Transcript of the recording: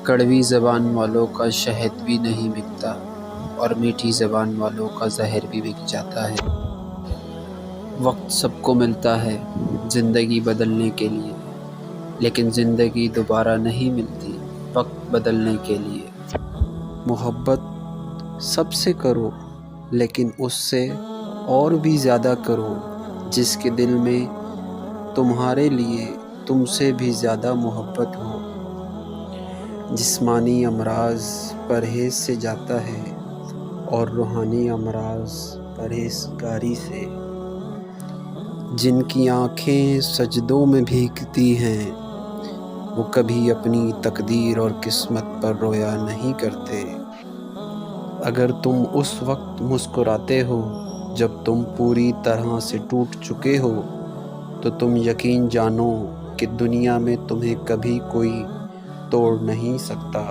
کڑوی زبان والوں کا شہد بھی نہیں بکتا اور میٹھی زبان والوں کا زہر بھی بک جاتا ہے۔ وقت سب کو ملتا ہے زندگی بدلنے کے لیے، لیکن زندگی دوبارہ نہیں ملتی وقت بدلنے کے لیے۔ محبت سب سے کرو، لیکن اس سے اور بھی زیادہ کرو جس کے دل میں تمہارے لیے تم سے بھی زیادہ محبت ہو۔ جسمانی امراض پرہیز سے جاتا ہے اور روحانی امراض پرہیزگاری سے۔ جن کی آنکھیں سجدوں میں بھیگتی ہیں وہ کبھی اپنی تقدیر اور قسمت پر رویا نہیں کرتے۔ اگر تم اس وقت مسکراتے ہو جب تم پوری طرح سے ٹوٹ چکے ہو تو تم یقین جانو کہ دنیا میں تمہیں کبھی کوئی توڑ نہیں سکتا۔